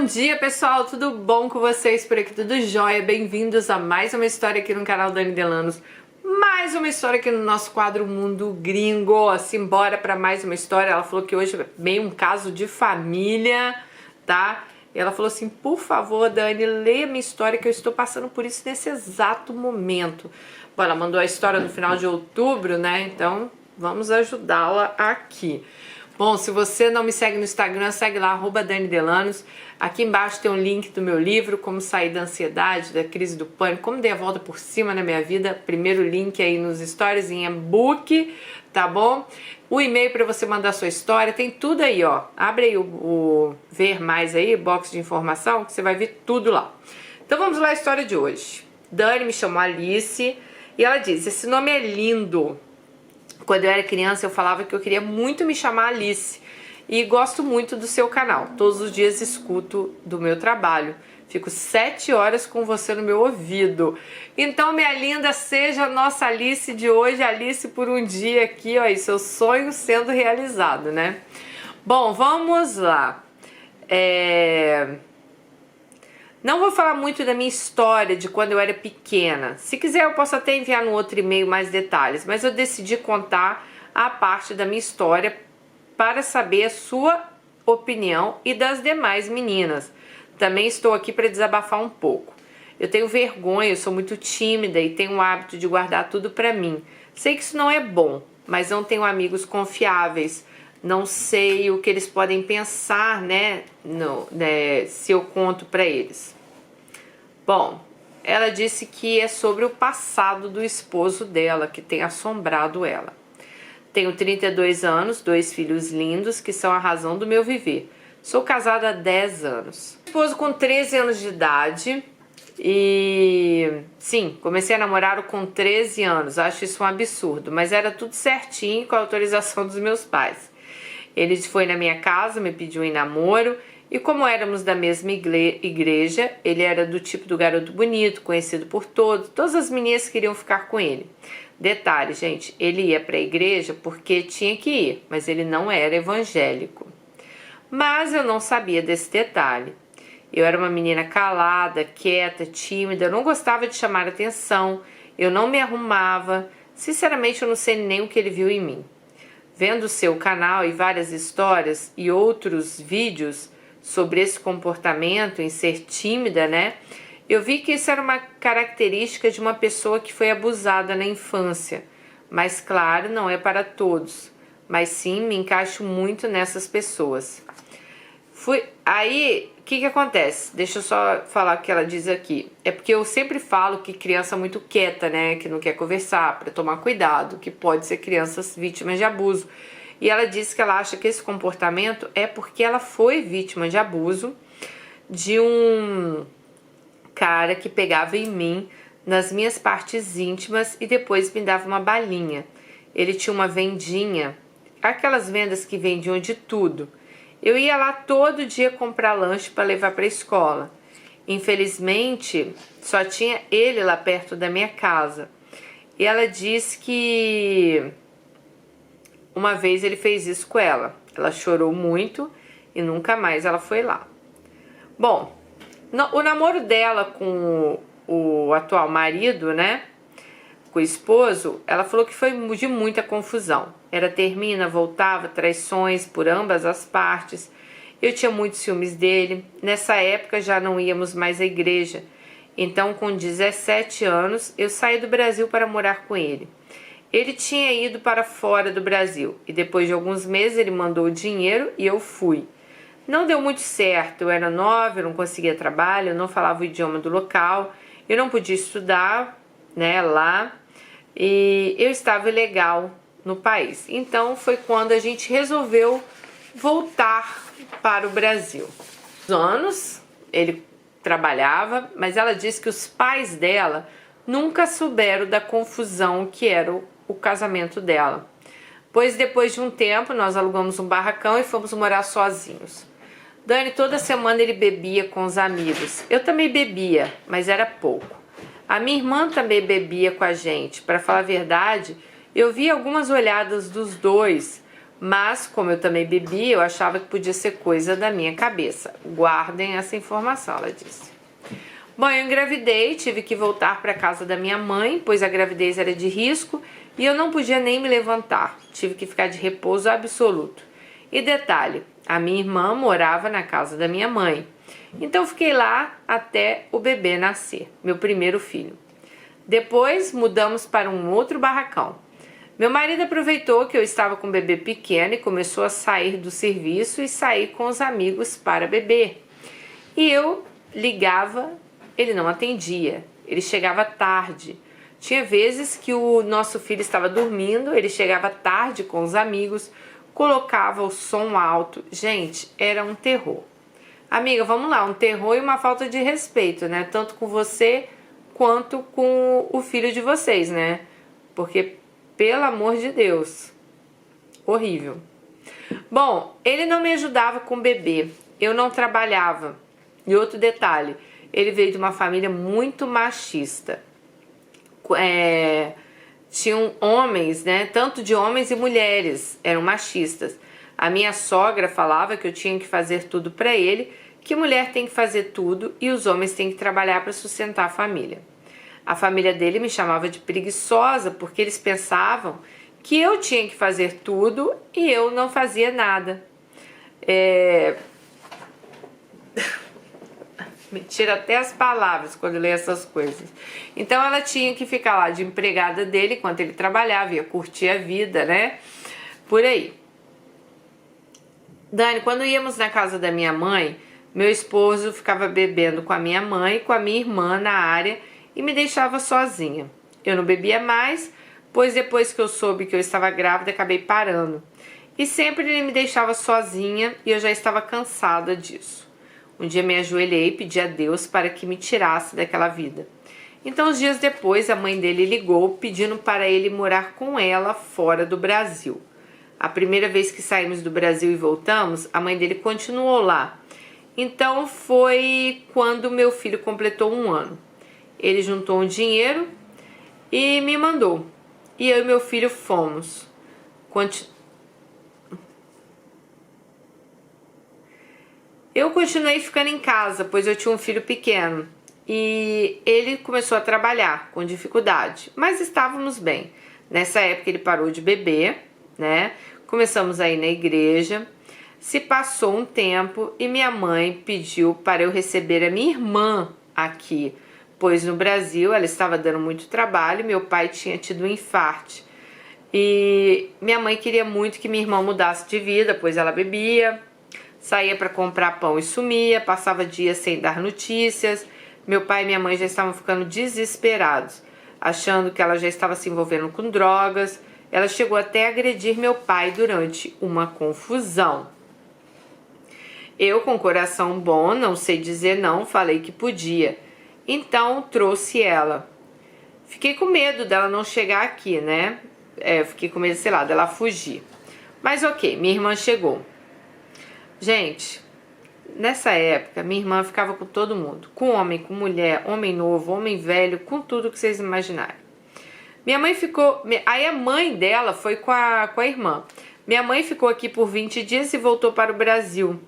dia, pessoal, tudo bom com vocês por aqui? Tudo jóia? Bem-vindos a mais uma história aqui no canal Dani Delanos. Mais uma história aqui no nosso quadro Mundo Gringo. Simbora para mais uma história. Ela falou que hoje é bem um caso de família, tá? E ela falou assim, por favor, Dani, leia minha história que eu estou passando por isso nesse exato momento. Bom, ela mandou a história no final de outubro, né? Então, vamos ajudá-la aqui. Bom, se você não me segue no Instagram, segue lá, @Dani Delanos. Aqui embaixo tem um link do meu livro, Como Sair da Ansiedade, da Crise do Pânico, Como Dei a Volta por Cima na Minha Vida. Primeiro link aí nos stories em e-book, tá bom? O e-mail para você mandar sua história, tem tudo aí, ó. Abre aí o ver mais aí, box de informação, que você vai ver tudo lá. Então vamos lá a história de hoje. Dani me chamou Alice e ela diz, esse nome é lindo. Quando eu era criança eu falava que eu queria muito me chamar Alice e gosto muito do seu canal. Todos os dias escuto do meu trabalho. Fico 7 horas com você no meu ouvido. Então, minha linda, seja a nossa Alice de hoje, Alice por um dia aqui, ó, e seu sonho sendo realizado, né? Bom, vamos lá. Não vou falar muito da minha história de quando eu era pequena. Se quiser eu posso até enviar no outro e-mail mais detalhes, mas eu decidi contar a parte da minha história para saber a sua opinião e das demais meninas. Também estou aqui para desabafar um pouco. Eu tenho vergonha, eu sou muito tímida e tenho o hábito de guardar tudo para mim. Sei que isso não é bom, mas não tenho amigos confiáveis. Não sei o que eles podem pensar, né, se eu conto para eles. Bom, ela disse que é sobre o passado do esposo dela, que tem assombrado ela. Tenho 32 anos, 2 filhos lindos, que são a razão do meu viver. Sou casada há 10 anos. Esposo com 13 anos de idade e... Sim, comecei a namorar com 13 anos, acho isso um absurdo, mas era tudo certinho com a autorização dos meus pais. Ele foi na minha casa, me pediu em namoro e como éramos da mesma igreja, ele era do tipo do garoto bonito, conhecido por todos, todas as meninas queriam ficar com ele. Detalhe, gente, ele ia para a igreja porque tinha que ir, mas ele não era evangélico. Mas eu não sabia desse detalhe. Eu era uma menina calada, quieta, tímida, eu não gostava de chamar atenção, eu não me arrumava, sinceramente eu não sei nem o que ele viu em mim. Vendo o seu canal e várias histórias e outros vídeos sobre esse comportamento em ser tímida, né? Eu vi que isso era uma característica de uma pessoa que foi abusada na infância. Mas claro, não é para todos. Mas sim, me encaixo muito nessas pessoas. Aí, o que acontece? Deixa eu só falar o que ela diz aqui. É porque eu sempre falo que criança é muito quieta, né? Que não quer conversar, para tomar cuidado, que pode ser crianças vítimas de abuso. E ela disse que ela acha que esse comportamento é porque ela foi vítima de abuso de um cara que pegava em mim, nas minhas partes íntimas e depois me dava uma balinha. Ele tinha uma vendinha, aquelas vendas que vendiam de tudo. Eu ia lá todo dia comprar lanche para levar para a escola. Infelizmente, só tinha ele lá perto da minha casa. E ela disse que uma vez ele fez isso com ela. Ela chorou muito e nunca mais ela foi lá. Bom, o namoro dela com o atual marido, né, com o esposo, ela falou que foi de muita confusão. Era termina, voltava, traições por ambas as partes. Eu tinha muitos ciúmes dele. Nessa época já não íamos mais à igreja. Então, com 17 anos, eu saí do Brasil para morar com ele. Ele tinha ido para fora do Brasil e depois de alguns meses ele mandou o dinheiro e eu fui. Não deu muito certo, eu era nova, eu não conseguia trabalho, eu não falava o idioma do local, eu não podia estudar, né, lá e eu estava ilegal no país. Então foi quando a gente resolveu voltar para o Brasil. Anos ele trabalhava, mas ela disse que os pais dela nunca souberam da confusão que era o casamento dela. Pois depois de um tempo nós alugamos um barracão e fomos morar sozinhos. Dani, toda semana ele bebia com os amigos. Eu também bebia, mas era pouco. A minha irmã também bebia com a gente. Para falar a verdade, eu vi algumas olhadas dos dois Mas, como eu também bebi, eu achava que podia ser coisa da minha cabeça. Guardem essa informação, ela disse. Bom, eu engravidei, tive que voltar para casa da minha mãe, pois a gravidez era de risco e eu não podia nem me levantar. Tive que ficar de repouso absoluto. E detalhe, a minha irmã morava na casa da minha mãe. Então fiquei lá até o bebê nascer, meu primeiro filho. Depois mudamos para um outro barracão. Meu marido aproveitou que eu estava com o bebê pequeno e começou a sair do serviço e sair com os amigos para beber. E eu ligava, ele não atendia, ele chegava tarde. Tinha vezes que o nosso filho estava dormindo, ele chegava tarde com os amigos, colocava o som alto. Gente, era um terror. Amiga, vamos lá, um terror e uma falta de respeito, né? Tanto com você quanto com o filho de vocês, né? Porque, pelo amor de Deus, horrível. Bom, ele não me ajudava com o bebê, eu não trabalhava. E outro detalhe, ele veio de uma família muito machista. Tinham homens, né? Tanto de homens e mulheres eram machistas. A minha sogra falava que eu tinha que fazer tudo para ele, que mulher tem que fazer tudo e os homens têm que trabalhar para sustentar a família. A família dele me chamava de preguiçosa porque eles pensavam que eu tinha que fazer tudo e eu não fazia nada. Me tira até as palavras quando eu leio essas coisas. Então ela tinha que ficar lá de empregada dele enquanto ele trabalhava, ia curtir a vida, né? Por aí. Dani, quando íamos na casa da minha mãe, meu esposo ficava bebendo com a minha mãe e com a minha irmã na área e me deixava sozinha. Eu não bebia mais, pois depois que eu soube que eu estava grávida, acabei parando. E sempre ele me deixava sozinha e eu já estava cansada disso. Um dia me ajoelhei e pedi a Deus para que me tirasse daquela vida. Então, uns dias depois, a mãe dele ligou pedindo para ele morar com ela fora do Brasil. A primeira vez que saímos do Brasil e voltamos, a mãe dele continuou lá. Então, foi quando meu filho completou 1 ano. Ele juntou um dinheiro e me mandou. E eu e meu filho fomos. Eu continuei ficando em casa, pois eu tinha um filho pequeno. E ele começou a trabalhar com dificuldade, mas estávamos bem. Nessa época ele parou de beber, né? Começamos a ir na igreja. Se passou um tempo e minha mãe pediu para eu receber a minha irmã aqui, pois no Brasil ela estava dando muito trabalho e meu pai tinha tido um infarte. E minha mãe queria muito que minha irmã mudasse de vida, pois ela bebia, saía para comprar pão e sumia, passava dias sem dar notícias. Meu pai e minha mãe já estavam ficando desesperados, achando que ela já estava se envolvendo com drogas. Ela chegou até a agredir meu pai durante uma confusão. Eu, com coração bom, não sei dizer não, falei que podia. Então, trouxe ela. Fiquei com medo dela não chegar aqui, né? Fiquei com medo, sei lá, dela fugir. Mas ok, minha irmã chegou. Gente, nessa época, minha irmã ficava com todo mundo. Com homem, com mulher, homem novo, homem velho, com tudo que vocês imaginarem. Minha mãe ficou... Aí a mãe dela foi com a irmã. Minha mãe ficou aqui por 20 dias e voltou para o Brasil.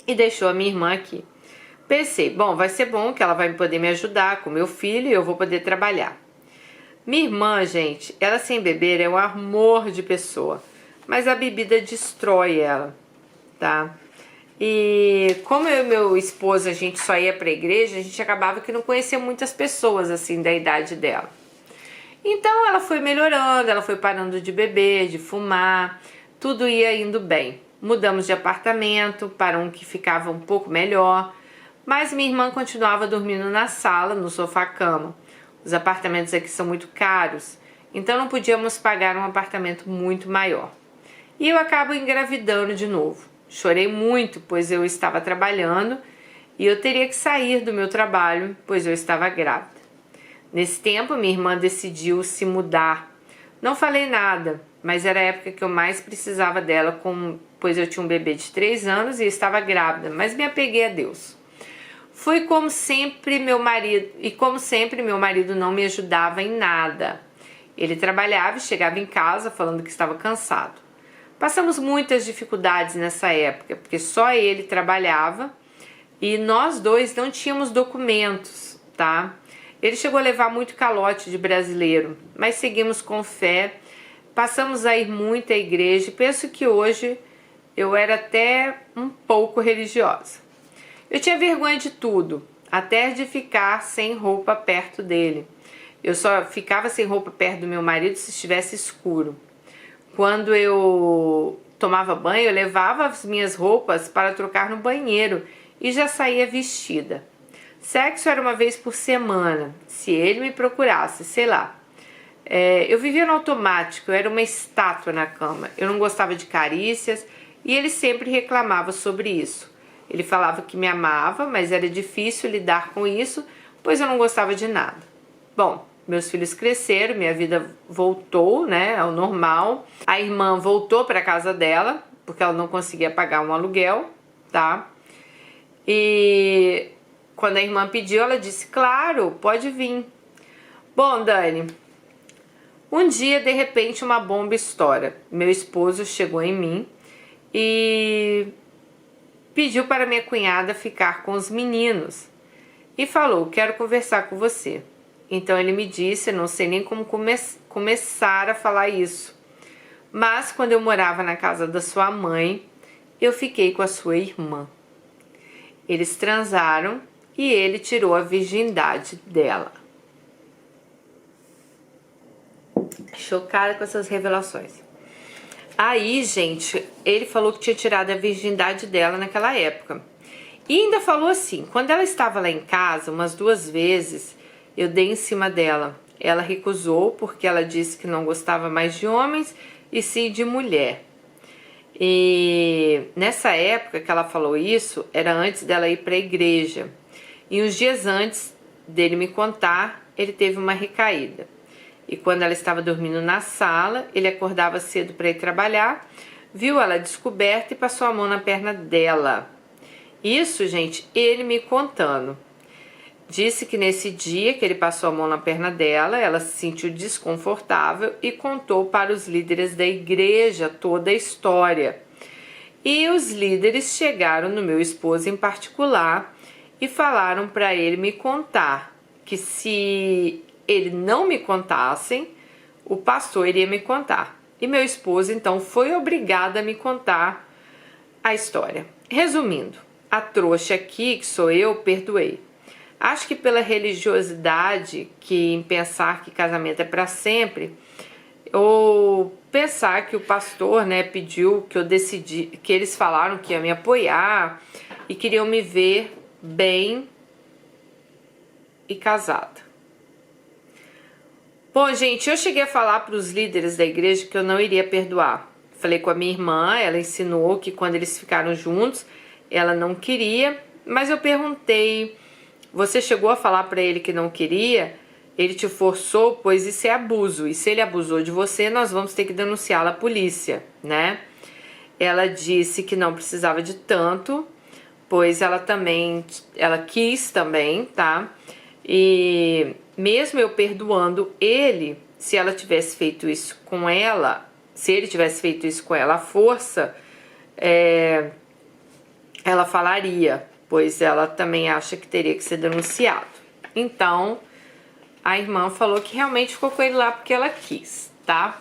E deixou a minha irmã aqui. Pensei, bom, vai ser bom que ela vai poder me ajudar com meu filho e eu vou poder trabalhar. Minha irmã, gente, ela sem beber é um amor de pessoa. Mas a bebida destrói ela, tá? E como eu e meu esposo, a gente só ia pra igreja, a gente acabava que não conhecia muitas pessoas, assim, da idade dela. Então ela foi melhorando, ela foi parando de beber, de fumar, tudo ia indo bem. Mudamos de apartamento para um que ficava um pouco melhor, mas minha irmã continuava dormindo na sala, no sofá-cama. Os apartamentos aqui são muito caros, então não podíamos pagar um apartamento muito maior. E eu acabo engravidando de novo. Chorei muito, pois eu estava trabalhando e eu teria que sair do meu trabalho, pois eu estava grávida. Nesse tempo, minha irmã decidiu se mudar. Não falei nada, mas era a época que eu mais precisava dela, pois eu tinha um bebê de 3 anos e estava grávida, mas me apeguei a Deus. Foi como sempre meu marido não me ajudava em nada. Ele trabalhava e chegava em casa falando que estava cansado. Passamos muitas dificuldades nessa época, porque só ele trabalhava e nós dois não tínhamos documentos, tá? Ele chegou a levar muito calote de brasileiro, mas seguimos com fé, passamos a ir muito à igreja e penso que hoje eu era até um pouco religiosa. Eu tinha vergonha de tudo, até de ficar sem roupa perto dele. Eu só ficava sem roupa perto do meu marido se estivesse escuro. Quando eu tomava banho, eu levava as minhas roupas para trocar no banheiro e já saía vestida. Sexo era uma vez por semana, se ele me procurasse, sei lá. Eu vivia no automático, eu era uma estátua na cama. Eu não gostava de carícias e ele sempre reclamava sobre isso. Ele falava que me amava, mas era difícil lidar com isso, pois eu não gostava de nada. Bom, meus filhos cresceram, minha vida voltou, né, ao normal. A irmã voltou para a casa dela, porque ela não conseguia pagar um aluguel, tá? E quando a irmã pediu, ela disse, claro, pode vir. Bom, Dani, um dia, de repente, uma bomba estoura. Meu esposo chegou em mim e pediu para minha cunhada ficar com os meninos e falou, quero conversar com você. Então ele me disse, não sei nem como começar a falar isso, mas quando eu morava na casa da sua mãe, eu fiquei com a sua irmã. Eles transaram e ele tirou a virgindade dela. Chocada com essas revelações. Aí, gente, ele falou que tinha tirado a virgindade dela naquela época. E ainda falou assim, quando ela estava lá em casa, umas 2 vezes, eu dei em cima dela. Ela recusou porque ela disse que não gostava mais de homens e sim de mulher. E nessa época que ela falou isso, era antes dela ir para a igreja. E uns dias antes dele me contar, ele teve uma recaída. E quando ela estava dormindo na sala, ele acordava cedo para ir trabalhar, viu ela descoberta e passou a mão na perna dela. Isso, gente, ele me contando. Disse que nesse dia que ele passou a mão na perna dela, ela se sentiu desconfortável e contou para os líderes da igreja toda a história. E os líderes chegaram no meu esposo em particular e falaram para ele me contar que se ele não me contasse, o pastor iria me contar. E meu esposo então foi obrigado a me contar a história. Resumindo, a trouxa aqui, que sou eu, perdoei. Acho que pela religiosidade, que em pensar que casamento é para sempre, ou pensar que o pastor, né, pediu que eu decidi, que eles falaram que ia me apoiar e queriam me ver bem e casada. Bom, gente, eu cheguei a falar para os líderes da igreja que eu não iria perdoar. Falei com a minha irmã, ela ensinou que quando eles ficaram juntos, ela não queria, mas eu perguntei, você chegou a falar para ele que não queria? Ele te forçou? Pois isso é abuso, e se ele abusou de você, nós vamos ter que denunciá-la à polícia, né? Ela disse que não precisava de tanto, pois ela quis também, tá? E mesmo eu perdoando ele, se ela tivesse feito isso com ela, se ele tivesse feito isso com ela à força, ela falaria, pois ela também acha que teria que ser denunciado. Então, a irmã falou que realmente ficou com ele lá porque ela quis, tá?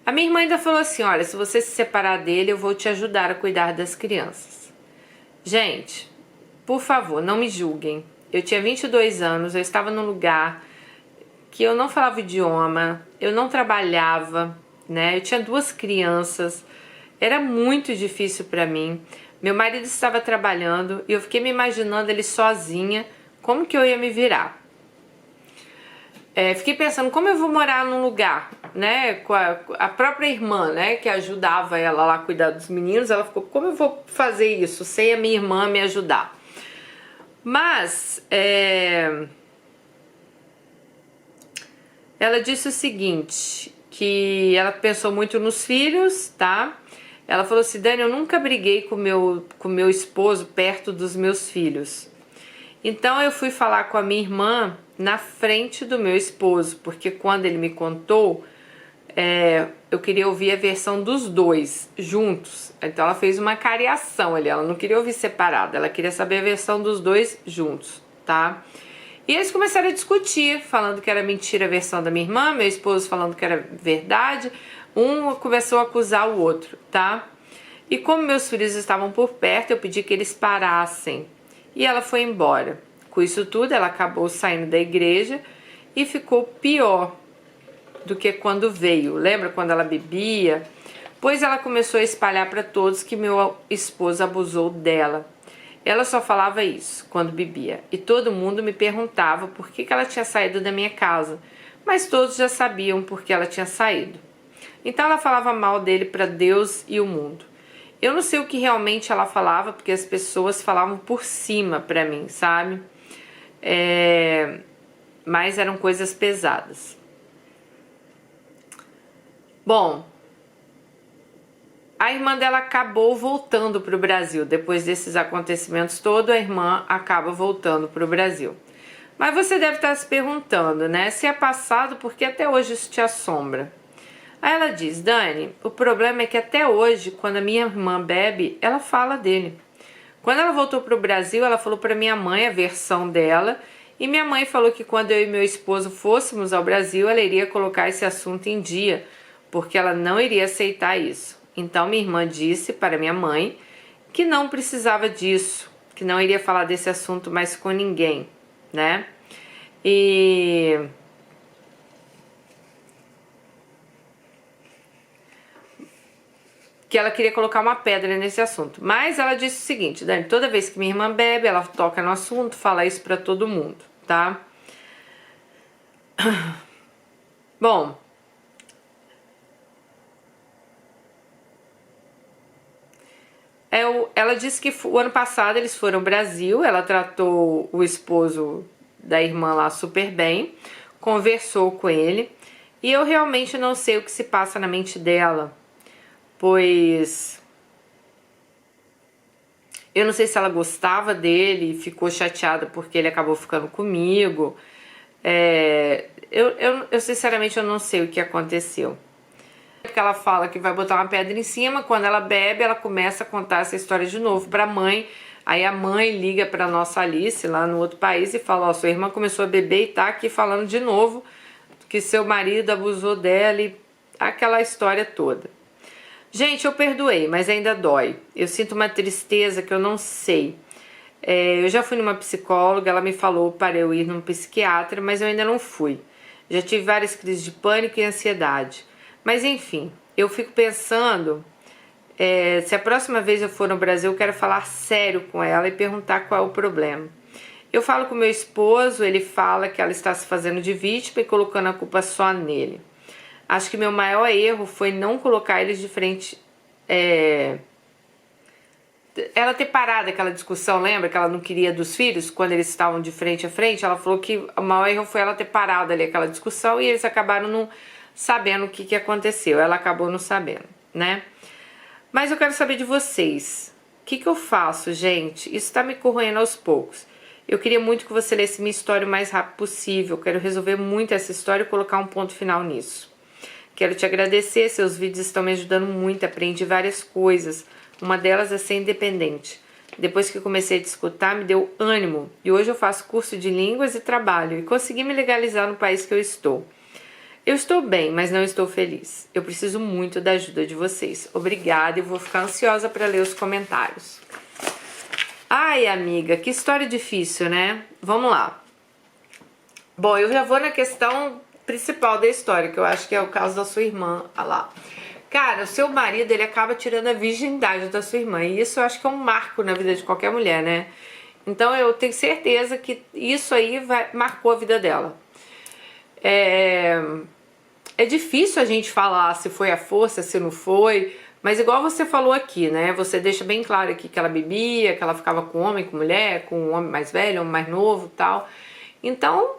A minha irmã ainda falou assim, olha, se você se separar dele, eu vou te ajudar a cuidar das crianças. Gente, por favor, não me julguem. Eu tinha 22 anos, eu estava num lugar que eu não falava o idioma, eu não trabalhava, né? Eu tinha 2 crianças, era muito difícil para mim. Meu marido estava trabalhando e eu fiquei me imaginando ele sozinha, como que eu ia me virar. Fiquei pensando, como eu vou morar num lugar, né, com a própria irmã, né, que ajudava ela lá a cuidar dos meninos, ela ficou, como eu vou fazer isso sem a minha irmã me ajudar? Mas, ela disse o seguinte, que ela pensou muito nos filhos, tá? Ela falou assim, Dani, eu nunca briguei com meu esposo perto dos meus filhos. Então eu fui falar com a minha irmã na frente do meu esposo, porque quando ele me contou, eu queria ouvir a versão dos dois juntos. Então ela fez uma cariação ali, ela não queria ouvir separada, ela queria saber a versão dos dois juntos, tá? E eles começaram a discutir, falando que era mentira a versão da minha irmã, meu esposo falando que era verdade. Um começou a acusar o outro, tá? E como meus filhos estavam por perto, eu pedi que eles parassem. E ela foi embora. Com isso tudo, ela acabou saindo da igreja e ficou pior do que quando veio. Lembra quando ela bebia? Pois ela começou a espalhar para todos que meu esposo abusou dela. Ela só falava isso quando bebia. E todo mundo me perguntava por que ela tinha saído da minha casa. Mas todos já sabiam por que ela tinha saído. Então ela falava mal dele para Deus e o mundo. Eu não sei o que realmente ela falava, porque as pessoas falavam por cima pra mim, sabe? Mas eram coisas pesadas. Bom, a irmã dela acabou voltando pro Brasil. Depois desses acontecimentos todos, a irmã acaba voltando pro Brasil. Mas você deve estar se perguntando, né? Se é passado, por que até hoje isso te assombra? Aí ela diz, Dani, o problema é que até hoje, quando a minha irmã bebe, ela fala dele. Quando ela voltou para o Brasil, ela falou para minha mãe a versão dela, e minha mãe falou que quando eu e meu esposo fôssemos ao Brasil, ela iria colocar esse assunto em dia, porque ela não iria aceitar isso. Então minha irmã disse para minha mãe que não precisava disso, que não iria falar desse assunto mais com ninguém, né? Que ela queria colocar uma pedra nesse assunto. Mas ela disse o seguinte, Dani, toda vez que minha irmã bebe, ela toca no assunto, fala isso pra todo mundo, tá? Bom, ela disse que o ano passado eles foram ao Brasil, ela tratou o esposo da irmã lá super bem, conversou com ele, e eu realmente não sei o que se passa na mente dela, pois eu não sei se ela gostava dele e ficou chateada porque ele acabou ficando comigo. Eu sinceramente eu não sei o que aconteceu. Porque ela fala que vai botar uma pedra em cima, quando ela bebe, ela começa a contar essa história de novo pra mãe. Aí a mãe liga pra nossa Alice lá no outro país e fala, ó, sua irmã começou a beber e tá aqui falando de novo que seu marido abusou dela e aquela história toda. Gente, eu perdoei, mas ainda dói. Eu sinto uma tristeza que eu não sei. Eu já fui numa psicóloga, ela me falou para eu ir num psiquiatra, mas eu ainda não fui. Já tive várias crises de pânico e ansiedade. Mas enfim, eu fico pensando, se a próxima vez eu for no Brasil, eu quero falar sério com ela e perguntar qual é o problema. Eu falo com meu esposo, ele fala que ela está se fazendo de vítima e colocando a culpa só nele. Acho que meu maior erro foi não colocar eles de frente. Ela ter parado aquela discussão, lembra que ela não queria dos filhos quando eles estavam de frente a frente? Ela falou que o maior erro foi ela ter parado ali aquela discussão e eles acabaram não sabendo o que aconteceu. Ela acabou não sabendo, né? Mas eu quero saber de vocês. O que eu faço, gente? Isso tá me corroendo aos poucos. Eu queria muito que você lesse minha história o mais rápido possível. Eu quero resolver muito essa história e colocar um ponto final nisso. Quero te agradecer, seus vídeos estão me ajudando muito, aprendi várias coisas. Uma delas é ser independente. Depois que comecei a te escutar, me deu ânimo. E hoje eu faço curso de línguas e trabalho. E consegui me legalizar no país que eu estou. Eu estou bem, mas não estou feliz. Eu preciso muito da ajuda de vocês. Obrigada e vou ficar ansiosa para ler os comentários. Ai, amiga, que história difícil, né? Vamos lá. Bom, eu já vou na questão principal da história, que eu acho que é o caso da sua irmã. Olha lá. Cara, o seu marido, ele acaba tirando a virgindade da sua irmã. E isso eu acho que é um marco na vida de qualquer mulher, né? Então eu tenho certeza que isso aí marcou a vida dela. É difícil a gente falar se foi a força, se não foi, mas igual você falou aqui, né? Você deixa bem claro aqui que ela bebia, que ela ficava com homem, com mulher, com um homem mais velho, um homem mais novo e tal. Então,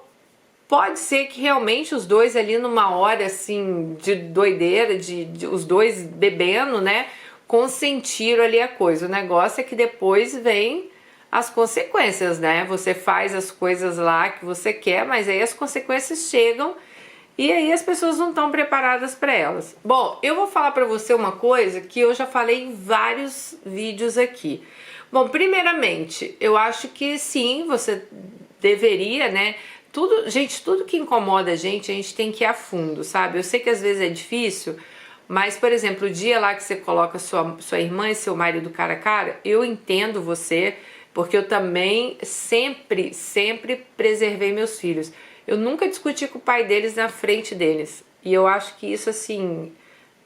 pode ser que realmente os dois ali numa hora assim de doideira, de os dois bebendo, né? Consentiram ali a coisa. O negócio é que depois vem as consequências, né? Você faz as coisas lá que você quer, mas aí as consequências chegam e aí as pessoas não estão preparadas para elas. Bom, eu vou falar para você uma coisa que eu já falei em vários vídeos aqui. Bom, primeiramente, eu acho que sim, você deveria, né? Tudo que incomoda a gente tem que ir a fundo, sabe? Eu sei que às vezes é difícil, mas, por exemplo, o dia lá que você coloca sua irmã e seu marido cara a cara, eu entendo você, porque eu também sempre preservei meus filhos. Eu nunca discuti com o pai deles na frente deles. E eu acho que isso, assim,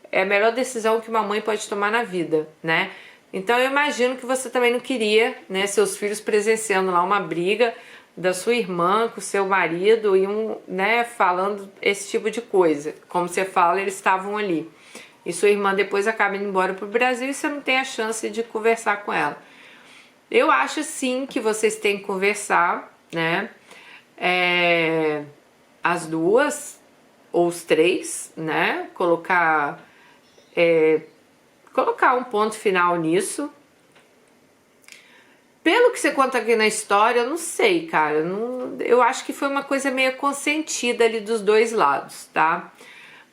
é a melhor decisão que uma mãe pode tomar na vida, né? Então eu imagino que você também não queria, né, seus filhos presenciando lá uma briga da sua irmã com seu marido e né, falando esse tipo de coisa. Como você fala, eles estavam ali. E sua irmã depois acaba indo embora pro Brasil e você não tem a chance de conversar com ela. Eu acho sim que vocês têm que conversar, né? As duas ou os três, né? Colocar um ponto final nisso. Pelo que você conta aqui na história, eu não sei, cara. Eu acho que foi uma coisa meio consentida ali dos dois lados, tá?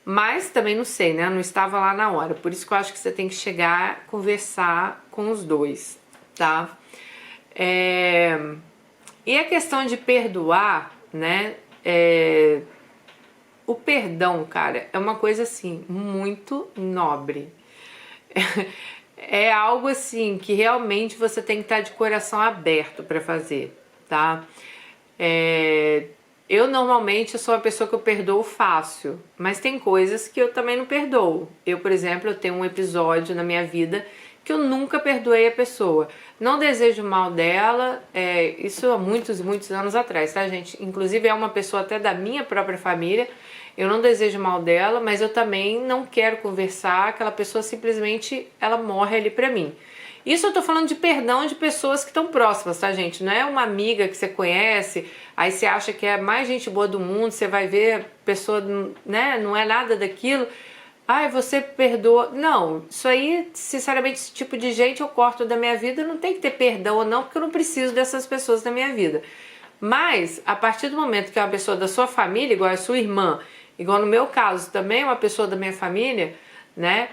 Mas também não sei, né? Não estava lá na hora. Por isso que eu acho que você tem que chegar, conversar com os dois, tá? E a questão de perdoar, né? O perdão, cara, é uma coisa assim, muito nobre. É algo assim que realmente você tem que estar de coração aberto para fazer, tá? Eu normalmente sou uma pessoa que eu perdoo fácil, mas tem coisas que eu também não perdoo. Eu, por exemplo, eu tenho um episódio na minha vida que eu nunca perdoei a pessoa. Não desejo mal dela, isso há muitos e muitos anos atrás, tá, gente? Inclusive é uma pessoa até da minha própria família. Eu não desejo mal dela, mas eu também não quero conversar. Aquela pessoa simplesmente, ela morre ali pra mim. Isso eu tô falando de perdão de pessoas que estão próximas, tá, gente? Não é uma amiga que você conhece, aí você acha que é a mais gente boa do mundo, você vai ver a pessoa, né? Não é nada daquilo. Ai, você perdoa. Não, isso aí, sinceramente, esse tipo de gente eu corto da minha vida. Não tem que ter perdão ou não, porque eu não preciso dessas pessoas na minha vida. Mas, a partir do momento que é uma pessoa da sua família, igual a sua irmã, igual no meu caso também é uma pessoa da minha família, né?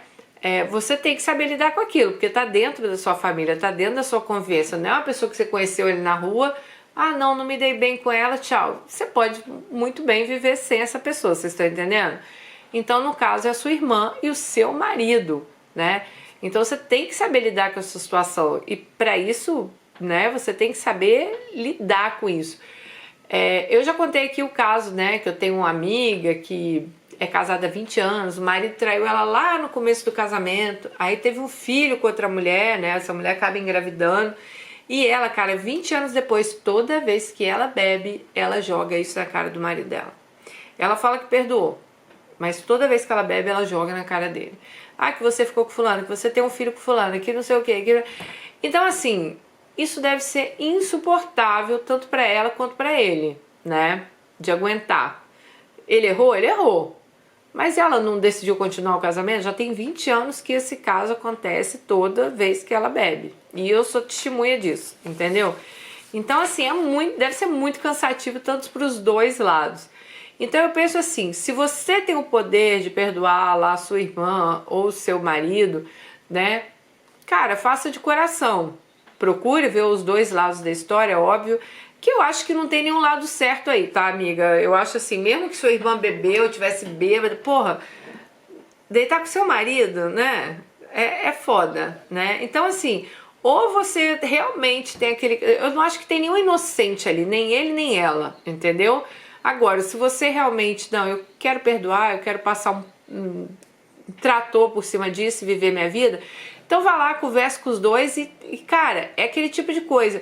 Você tem que saber lidar com aquilo, porque tá dentro da sua família, tá dentro da sua convivência. Não é uma pessoa que você conheceu ele na rua, não me dei bem com ela, tchau. Você pode muito bem viver sem essa pessoa, vocês estão entendendo? Então, no caso, é a sua irmã e o seu marido, né? Então, você tem que saber lidar com essa situação. E para isso, né, você tem que saber lidar com isso. Eu já contei aqui o caso, né, que eu tenho uma amiga que é casada há 20 anos, o marido traiu ela lá no começo do casamento, aí teve um filho com outra mulher, né, essa mulher acaba engravidando, e ela, cara, 20 anos depois, toda vez que ela bebe, ela joga isso na cara do marido dela. Ela fala que perdoou, mas toda vez que ela bebe, ela joga na cara dele. Que você ficou com fulano, que você tem um filho com fulano, que não sei o quê. Então, assim, isso deve ser insuportável tanto para ela quanto para ele, né? De aguentar. Ele errou? Ele errou. Mas ela não decidiu continuar o casamento? Já tem 20 anos que esse caso acontece toda vez que ela bebe. E eu sou testemunha disso, entendeu? Então, assim, deve ser muito cansativo tanto para os dois lados. Então eu penso assim, se você tem o poder de perdoar lá a sua irmã ou o seu marido, né? Cara, faça de coração. Procure ver os dois lados da história, óbvio, que eu acho que não tem nenhum lado certo aí, tá, amiga? Eu acho assim, mesmo que sua irmã bebeu, tivesse bêbada, porra, deitar com seu marido, né? É foda, né? Então, assim, ou você realmente tem aquele... Eu não acho que tem nenhum inocente ali, nem ele, nem ela, entendeu? Agora, se você realmente, não, eu quero perdoar, eu quero passar um trator por cima disso e viver minha vida, então vá lá, converse com os dois e, cara, é aquele tipo de coisa.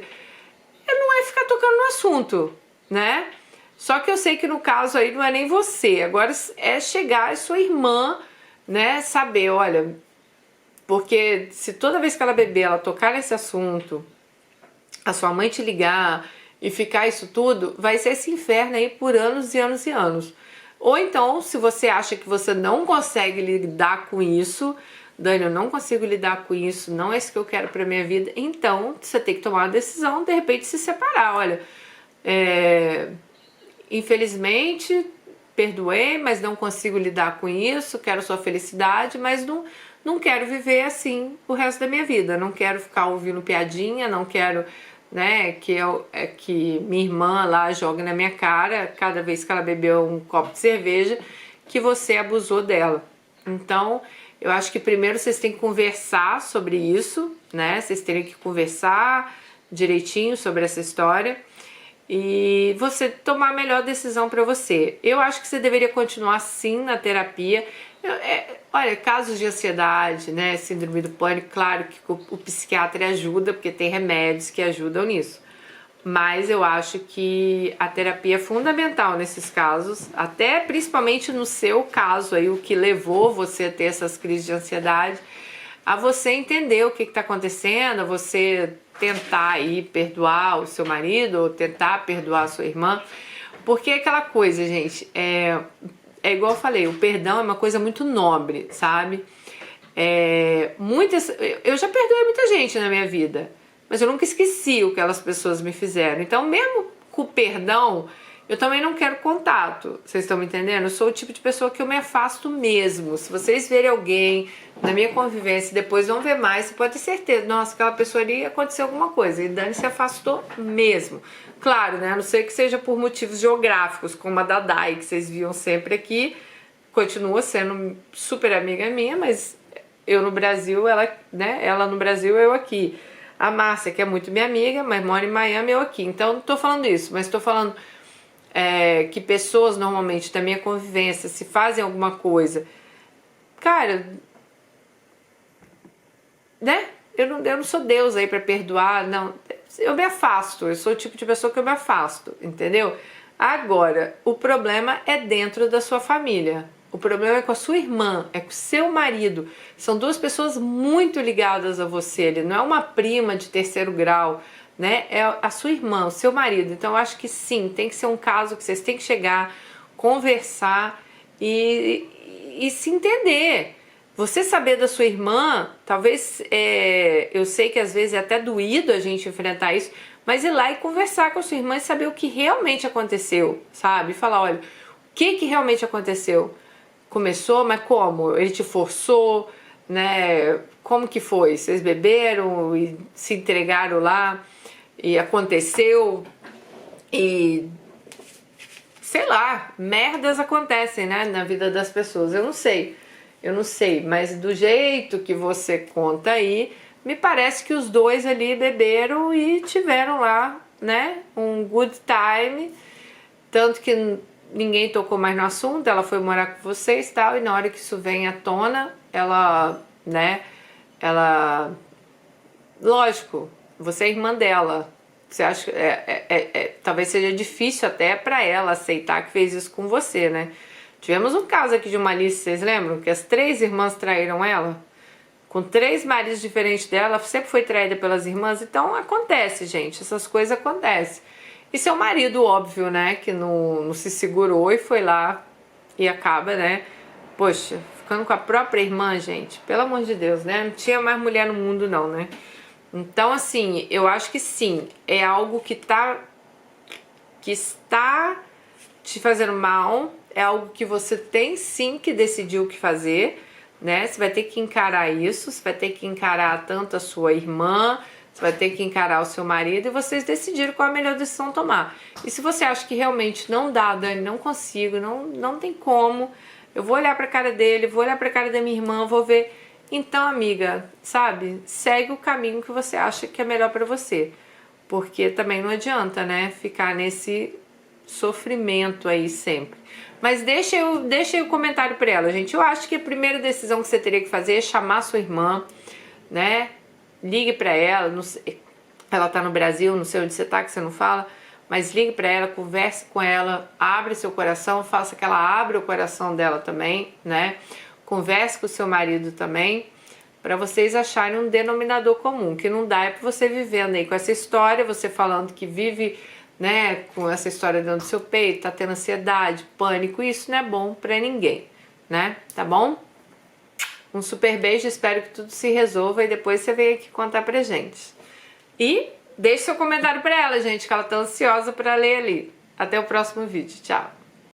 Não é ficar tocando no assunto, né? Só que eu sei que no caso aí não é nem você. Agora é chegar a sua irmã, né? Saber, olha, porque se toda vez que ela beber, ela tocar nesse assunto, a sua mãe te ligar e ficar isso tudo, vai ser esse inferno aí por anos e anos e anos. Ou então, se você acha que você não consegue lidar com isso, Dani, eu não consigo lidar com isso, não é isso que eu quero pra minha vida. Então, você tem que tomar uma decisão, de repente se separar. Olha, infelizmente, perdoei, mas não consigo lidar com isso, quero sua felicidade, mas não quero viver assim o resto da minha vida. Não quero ficar ouvindo piadinha, não quero, né, que minha irmã lá jogue na minha cara cada vez que ela bebeu um copo de cerveja que você abusou dela. Então, eu acho que primeiro vocês têm que conversar sobre isso, né? Vocês terem que conversar direitinho sobre essa história e você tomar a melhor decisão para você. Eu acho que você deveria continuar sim na terapia. Olha, casos de ansiedade, né, síndrome do pânico, claro que o psiquiatra ajuda, porque tem remédios que ajudam nisso. Mas eu acho que a terapia é fundamental nesses casos, até principalmente no seu caso aí, o que levou você a ter essas crises de ansiedade, a você entender o que está acontecendo, a você tentar aí perdoar o seu marido ou tentar perdoar a sua irmã, porque é aquela coisa, gente, é igual eu falei, o perdão é uma coisa muito nobre, sabe? Eu já perdoei muita gente na minha vida, mas eu nunca esqueci o que aquelas pessoas me fizeram. Então, mesmo com o perdão, eu também não quero contato. Vocês estão me entendendo? Eu sou o tipo de pessoa que eu me afasto mesmo. Se vocês verem alguém na minha convivência e depois não ver mais, você pode ter certeza, nossa, aquela pessoa ali aconteceu alguma coisa. E Dani se afastou mesmo. Claro, né? A não ser que seja por motivos geográficos, como a Dadai, que vocês viam sempre aqui. Continua sendo super amiga minha, mas eu no Brasil, ela no Brasil, eu aqui. A Márcia, que é muito minha amiga, mas mora em Miami, eu aqui. Então, não tô falando isso, mas tô falando que pessoas normalmente da minha convivência, se fazem alguma coisa, cara, né? Eu não sou Deus aí pra perdoar, não. Eu me afasto, eu sou o tipo de pessoa que eu me afasto, entendeu? Agora, o problema é dentro da sua família. O problema é com a sua irmã, é com o seu marido. São duas pessoas muito ligadas a você. Ele não é uma prima de terceiro grau, né? É a sua irmã, o seu marido. Então eu acho que sim, tem que ser um caso que vocês têm que chegar, conversar e se entender. Você saber da sua irmã, talvez, eu sei que às vezes é até doído a gente enfrentar isso, mas ir lá e conversar com a sua irmã e saber o que realmente aconteceu, sabe? Falar, olha, o que realmente aconteceu? Começou, mas como? Ele te forçou, né? Como que foi? Vocês beberam e se entregaram lá e aconteceu e sei lá, merdas acontecem, né, na vida das pessoas. Eu não sei, mas do jeito que você conta aí, me parece que os dois ali beberam e tiveram lá, né, um good time, tanto que ninguém tocou mais no assunto, ela foi morar com vocês e tal, e na hora que isso vem à tona, ela, lógico, você é irmã dela, você acha que talvez seja difícil até pra ela aceitar que fez isso com você, né? Tivemos um caso aqui de uma Alice, vocês lembram? Que as 3 irmãs traíram ela? Com 3 maridos diferentes dela, sempre foi traída pelas irmãs, então acontece, gente, essas coisas acontecem. E seu marido, óbvio, né, que não se segurou e foi lá e acaba, né, poxa, ficando com a própria irmã, gente, pelo amor de Deus, né, não tinha mais mulher no mundo não, né. Então, assim, eu acho que sim, é algo que está te fazendo mal, é algo que você tem sim que decidir o que fazer, né, você vai ter que encarar isso, você vai ter que encarar tanto a sua irmã, você vai ter que encarar o seu marido e vocês decidiram qual é a melhor decisão a tomar. E se você acha que realmente não dá, Dani, não consigo, não tem como, eu vou olhar pra cara dele, vou olhar pra cara da minha irmã, vou ver. Então, amiga, sabe, segue o caminho que você acha que é melhor pra você. Porque também não adianta, né, ficar nesse sofrimento aí sempre. Mas deixa aí o comentário pra ela, gente. Eu acho que a primeira decisão que você teria que fazer é chamar sua irmã, né, ligue pra ela, não sei, ela tá no Brasil, não sei onde você tá, que você não fala, mas ligue pra ela, converse com ela, abre seu coração, faça que ela abra o coração dela também, né? Converse com o seu marido também, pra vocês acharem um denominador comum, que não dá é pra você vivendo aí com essa história, você falando que vive, né, com essa história dentro do seu peito, tá tendo ansiedade, pânico, isso não é bom pra ninguém, né? Tá bom? Um super beijo, espero que tudo se resolva e depois você vem aqui contar pra gente. E deixe seu comentário pra ela, gente, que ela tá ansiosa pra ler ali. Até o próximo vídeo. Tchau!